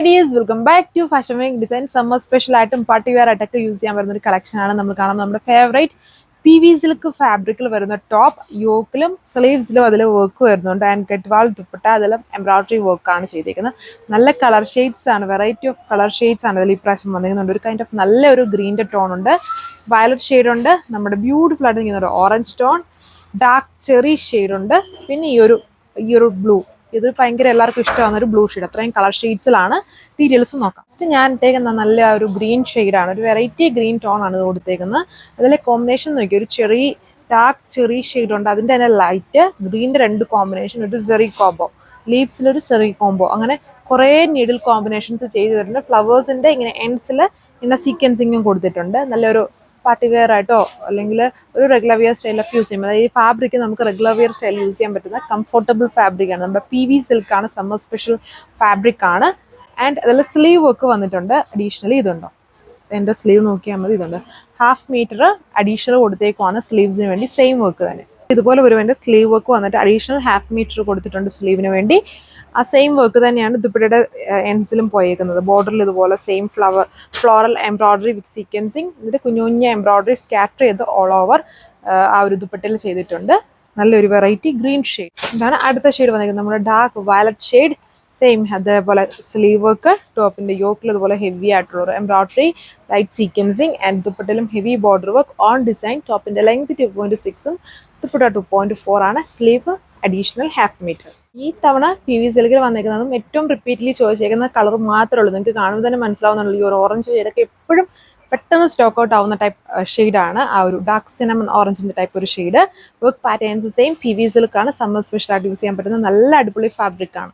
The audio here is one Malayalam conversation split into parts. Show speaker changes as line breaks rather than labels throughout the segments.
Ladies, welcome back to Fashion Week Design. Summer special ആയിട്ടും പാർട്ടി വെയർ ആയിട്ടൊക്കെ യൂസ് ചെയ്യാൻ പറ്റുന്ന ഒരു കളക്ഷൻ ആണ് നമ്മൾ കാണുന്നത്. നമ്മുടെ ഫേവറേറ്റ് PV സിൽക്ക് ഫാബ്രിക്കിൽ വരുന്ന ടോപ്പ് യോക്കിലും സ്ലീവ്സിലും അതിൽ വർക്ക് വരുന്നുണ്ട്. ആൻഡ് ഗഡ്വാൾ ദുപ്പട്ട അതിലും എംബ്രോയിഡറി വർക്കാണ് ചെയ്തിരിക്കുന്നത്. നല്ല കളർ ഷെയ്ഡ്സ് ആണ്, വെറൈറ്റി ഓഫ് കളർ ഷെയ്ഡ്സ് ആണ് അതിൽ ഈ പ്രാവശ്യം വന്നിരിക്കുന്നുണ്ട്. ഒരു കൈൻഡ് ഓഫ് നല്ല ഒരു ഗ്രീൻ്റെ ടോൺ ഉണ്ട്, വയലറ്റ് ഷെയ്ഡ് ഉണ്ട്, നമ്മുടെ ബ്യൂട്ടിഫുൾ ആയിട്ട് നിൽക്കുന്ന ഒരു orange tone, dark cherry shade ഉണ്ട്, പിന്നെ ഈ ഒരു ബ്ലൂ. ഇത് ഭയങ്കര എല്ലാവർക്കും ഇഷ്ടമാകുന്ന ഒരു ബ്ലൂ ഷെയ്ഡ്. അത്രയും കളർ ഷെയ്ഡ്സിലാണ്. ഡീറ്റെയിൽസ് നോക്കാം. ഫസ്റ്റ് ഞാൻ ഇട്ടേക്കുന്ന നല്ല ഒരു ഗ്രീൻ ഷെയ്ഡാണ്, ഒരു വെറൈറ്റി ഗ്രീൻ ടോൺ ആണ് ഇത് കൊടുത്തേക്കുന്നത്. അതിലെ കോമ്പിനേഷൻ നോക്കി, ഒരു ചെറിയ ഡാർക്ക് ചെറി ഷെയ്ഡ് ഉണ്ട്, അതിൻ്റെ തന്നെ ലൈറ്റ് ഗ്രീൻ്റെ രണ്ട് കോമ്പിനേഷൻ, ഒരു സെറി കോംബോ, ലീവ്സിലൊരു സെറി കോംബോ, അങ്ങനെ കുറേ നീഡിൽ കോമ്പിനേഷൻസ് ചെയ്തിട്ടുണ്ട്. ഫ്ലവേഴ്സിൻ്റെ ഇങ്ങനെ എൻഡ്സിൽ ഇങ്ങനെ സീക്വൻസിങ്ങും കൊടുത്തിട്ടുണ്ട്. നല്ലൊരു പാർട്ടി വെയർ ആയിട്ടോ അല്ലെങ്കിൽ ഒരു റെഗുലർ വെയർ സ്റ്റൈലൊക്കെ യൂസ് ചെയ്യുമ്പോൾ ഈ ഫാബ്രിക് നമുക്ക് റെഗുലർ വെയർ സ്റ്റൈൽ യൂസ് ചെയ്യാൻ പറ്റുന്ന കംഫർട്ടബിൾ ഫാബ്രിക്കാണ്. നമ്മുടെ PV സിൽക്കാണ്, സമ്മർ സ്പെഷ്യൽ ഫാബ്രിക് ആണ്. ആൻഡ് അതിൽ സ്ലീവ് വർക്ക് വന്നിട്ടുണ്ട്. അഡീഷണലി ഇതുണ്ടോ, എൻ്റെ സ്ലീവ് നോക്കിയാൽ മതി, ഇതുണ്ട്. 1/2 മീറ്റർ അഡീഷണൽ കൊടുത്തേക്കുവാണ് സ്ലീവ്സിന് വേണ്ടി, സെയിം വർക്ക് തന്നെ. ഇതുപോലെ ഒരു എൻ്റെ സ്ലീവ് വർക്ക് വന്നിട്ട് അഡീഷണൽ 1/2 മീറ്റർ കൊടുത്തിട്ടുണ്ട് സ്ലീവിന് വേണ്ടി. ആ സെയിം വർക്ക് തന്നെയാണ് ദുപ്പട്ടയുടെ എൻഡ്സിലും പോയേക്കുന്നത്. ബോർഡറിൽ ഇതുപോലെ സെയിം ഫ്ലോറൽ എംബ്രോയിഡറി വിത്ത് സീക്വൻസിങ്, എന്നിട്ട് കുഞ്ഞു കുഞ്ഞു എംബ്രോയിഡറി സ്കാറ്റർ ചെയ്ത് ഓൾ ഓവർ ആ ഒരു ദുപ്പട്ടയിൽ ചെയ്തിട്ടുണ്ട്. നല്ലൊരു വെറൈറ്റി ഗ്രീൻ ഷെയ്ഡ്. ഇതാണ് അടുത്ത ഷെയ്ഡ് വന്നിരിക്കുന്നത്, നമ്മുടെ ഡാർക്ക് വയലറ്റ് ഷെയ്ഡ്. സെയിം അതേപോലെ സ്ലീവ് വർക്ക്, ടോപ്പിന്റെ യോക്കിൽ ഇതുപോലെ ഹെവി ആയിട്ടുള്ള ഒരു എംബ്രോയിഡറി, ലൈറ്റ് സീക്വൻസിങ്, ആൻഡ് ദുപ്പട്ടയിലും heavy border work on design. ടോപ്പിന്റെ ലെങ്ത് 2.6 ദുപ്പട്ട 2.4 ആണ്. Sleeve additional 1/2 metre. ഈ തവണ PV സിൽക്കിൽ വന്നിരിക്കുന്നതും ഏറ്റവും റിപ്പീറ്റ്ലി ചോദിച്ചേക്കുന്ന കളർ മാത്രമേ ഉള്ളൂ. നിങ്ങൾക്ക് കാണുമ്പോൾ തന്നെ മനസ്സിലാവുന്നുള്ളൂ, ഈ ഒരു ഓറഞ്ച് ഷെയ്ഡൊക്കെ എപ്പോഴും പെട്ടെന്ന് സ്റ്റോക്ക് ഔട്ട് ആവുന്ന ടൈപ്പ് ഷെയ്ഡാണ്. ആ ഒരു ഡാർക്ക് സിനമൺ ഓറഞ്ചിന്റെ ടൈപ്പ് ഒരു shade. Work patterns same PV സിൽക്കാണ്. സമ്മർ സ്പെഷ്യൽ ആയിട്ട് യൂസ് ചെയ്യാൻ പറ്റുന്ന നല്ല അടിപൊളി ഫാബ്രിക് ആണ്.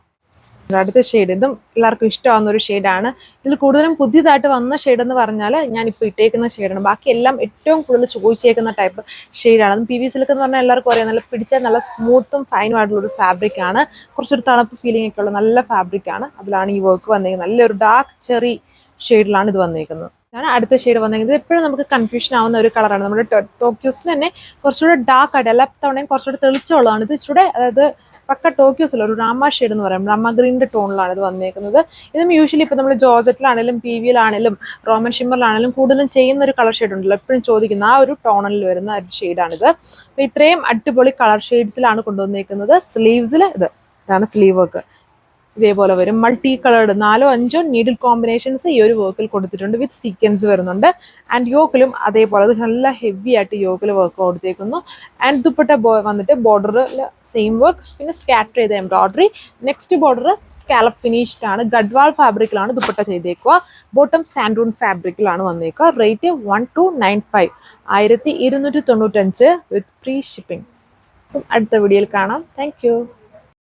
അടുത്ത ഷെയ്ഡ് ഇതും എല്ലാവർക്കും ഇഷ്ടമാകുന്ന ഒരു ഷെയ്ഡാണ്. ഇതിൽ കൂടുതലും പുതിയതായിട്ട് വന്ന ഷെയ്ഡ് എന്ന് പറഞ്ഞാൽ ഞാനിപ്പോൾ ഇട്ടേക്കുന്ന ഷെയ്ഡാണ്. ബാക്കി എല്ലാം ഏറ്റവും കൂടുതൽ ചോദിച്ചേക്കുന്ന ടൈപ്പ് ഷെയ്ഡാണ്. അതും PV സിൽക്ക് എന്ന് പറഞ്ഞാൽ എല്ലാവർക്കും അറിയാം, നല്ല പിടിച്ചാൽ നല്ല സ്മൂത്തും ഫൈനും ആയിട്ടുള്ള ഒരു ഫാബ്രിക് ആണ്. കുറച്ചൊരു തണുപ്പ് ഫീലിംഗ് ഒക്കെ ഉള്ള നല്ല ഫാബ്രിക് ആണ്. അതിലാണ് ഈ വർക്ക് വന്നിരിക്കുന്നത്. നല്ലൊരു ഡാർക്ക് ചെറി ഷെയ്ഡിലാണ് ഇത് വന്നിരിക്കുന്നത്. അടുത്ത ഷെയ്ഡ് വന്നിരിക്കുന്നത് എപ്പോഴും നമുക്ക് കൺഫ്യൂഷൻ ആവുന്ന ഒരു കളറാണ്. നമ്മുടെ ടോക്യോസിൽ തന്നെ കുറച്ചുകൂടെ ഡാർക്ക് ആയിട്ട്, എല്ലാ തവണയും കുറച്ചുകൂടെ തെളിച്ചുള്ളതാണ്. ഇത് ഇച്ചിരി അതായത് പക്ക ടോക്യോസിൽ ഒരു രാമ ഷെയ്ഡ് എന്ന് പറയും, രാമ ഗ്രീൻ്റെ ടോണിലാണ് ഇത് വന്നേക്കുന്നത്. ഇതും യൂഷ്വലി ഇപ്പോൾ നമ്മൾ ജോർജറ്റിലാണെങ്കിലും PVയിലാണെങ്കിലും റോമൻ ഷിമ്മറിലാണെങ്കിലും കൂടുതലും ചെയ്യുന്ന ഒരു കളർ ഷെയ്ഡ് ഉണ്ടല്ലോ, എപ്പോഴും ചോദിക്കുന്ന ആ ഒരു ടോണിൽ വരുന്ന ഒരു ഷെയ്ഡാണിത്. അപ്പോൾ ഇത്രയും അടിപൊളി കളർ ഷെയ്ഡ്സിലാണ് കൊണ്ടുവന്നേക്കുന്നത്. സ്ലീവ്സിൽ ഇതാണ് സ്ലീവ് വർക്ക്, ഇതേപോലെ വരും. മൾട്ടി കളേർഡ് 4-5 നീഡിൽ കോമ്പിനേഷൻസ് ഈ ഒരു വർക്കിൽ കൊടുത്തിട്ടുണ്ട്, വിത്ത് സീക്വൻസ് വരുന്നുണ്ട്. ആൻഡ് യോക്കിലും അതേപോലെ അത് നല്ല ഹെവി ആയിട്ട് യോക്കിൽ വർക്ക് കൊടുത്തേക്കുന്നു. ആൻഡ് ദുപ്പട്ട വന്നിട്ട് ബോർഡറിൽ സെയിം വർക്ക്, പിന്നെ സ്കാറ്റർ ചെയ്ത embroidery. Next border scallop finished ആണ്, ഗഡ്വാൾ ഫാബ്രിക്കിലാണ് ദുപ്പട്ട ചെയ്തേക്കുക. ബോട്ടം സാൻഡൂൺ ഫാബ്രിക്കിലാണ് വന്നേക്കുക. Rate 1295, 1295 with free shipping. അടുത്ത വീഡിയോയിൽ കാണാം. താങ്ക്